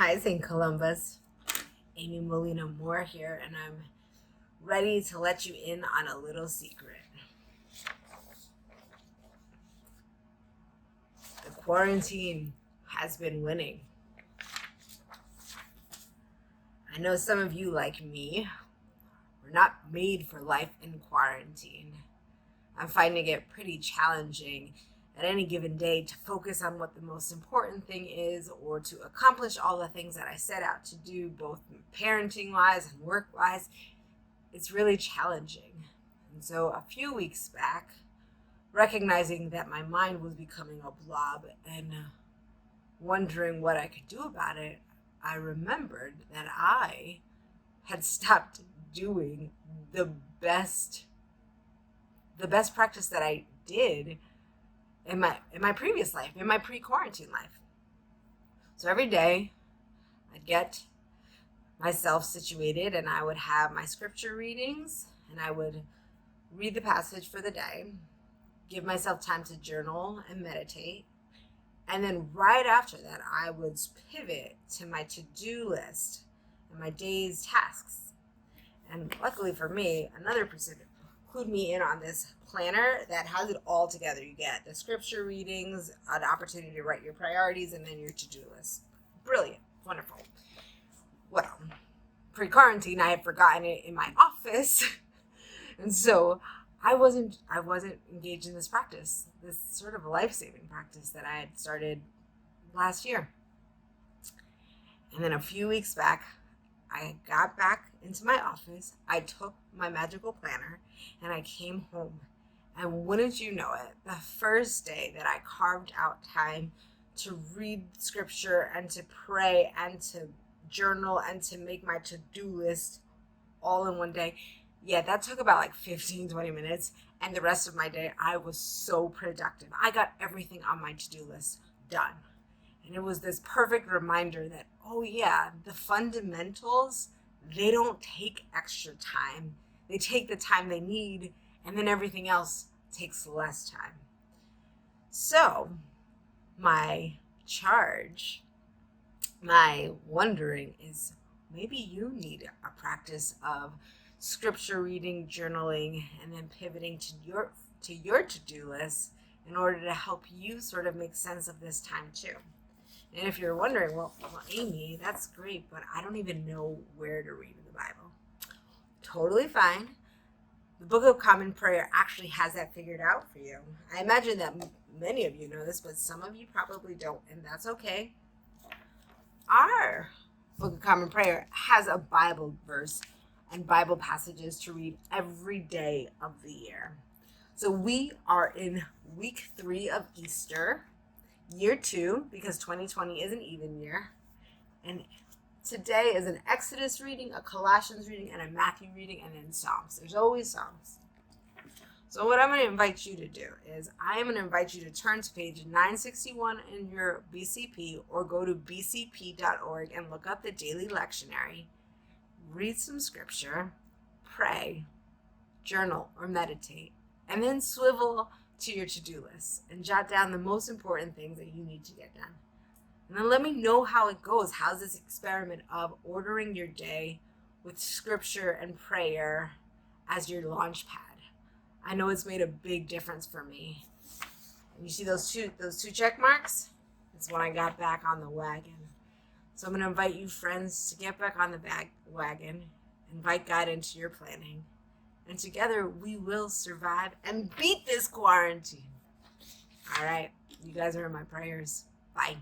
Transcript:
Hi, St. Columbus. Amy Molina Moore here, and I'm ready to let you in on a little secret. The quarantine has been winning. I know some of you, like me, were not made for life in quarantine. I'm finding it pretty challenging at any given day to focus on what the most important thing is or to accomplish all the things that I set out to do, both parenting-wise and work-wise. It's really challenging. And so a few weeks back, recognizing that my mind was becoming a blob and wondering what I could do about it, I remembered that I had stopped doing the best practice that I did in my previous life, in my pre-quarantine life. So every day I'd get myself situated and I would have my scripture readings and I would read the passage for the day, give myself time to journal and meditate. And then right after that, I would pivot to my to-do list and my day's tasks. And luckily for me, another person clued me in on this planner that has it all together. You get the scripture readings, an opportunity to write your priorities, and then your to-do list. Brilliant. Wonderful. Well, pre-quarantine, I had forgotten it in my office. And so I wasn't engaged in this practice, this sort of life-saving practice that I had started last year. And then a few weeks back, I got back into my office, I took my magical planner, and I came home. And wouldn't you know it, the first day that I carved out time to read scripture and to pray and to journal and to make my to-do list all in one day, yeah, that took about like 15-20 minutes. And the rest of my day, I was so productive. I got everything on my to-do list done. And it was this perfect reminder that, oh yeah, the fundamentals, they don't take extra time. They take the time they need, and then everything else takes less time. So my charge, my wondering is maybe you need a practice of scripture reading, journaling, and then pivoting to your to-do list in order to help you sort of make sense of this time too. And if you're wondering, well, Amy, that's great, but I don't even know where to read in the Bible. Totally fine. The Book of Common Prayer actually has that figured out for you. I imagine that many of you know this, but some of you probably don't, and that's okay. Our Book of Common Prayer has a Bible verse and Bible passages to read every day of the year. So we are in week 3 of Easter, year 2, because 2020 is an even year. And today is an Exodus reading, a Colossians reading, and a Matthew reading, and then Psalms. There's always Psalms. So what I'm going to invite you to do is I'm going to invite you to turn to page 961 in your BCP or go to bcp.org and look up the daily lectionary, read some scripture, pray, journal, or meditate, and then swivel to your to-do list and jot down the most important things that you need to get done. And then let me know how it goes. How's this experiment of ordering your day with scripture and prayer as your launch pad? I know it's made a big difference for me. And you see those two check marks? That's when I got back on the wagon. So I'm going to invite you friends to get back on the wagon, invite God into your planning, and together we will survive and beat this quarantine. All right, you guys are in my prayers. Bye.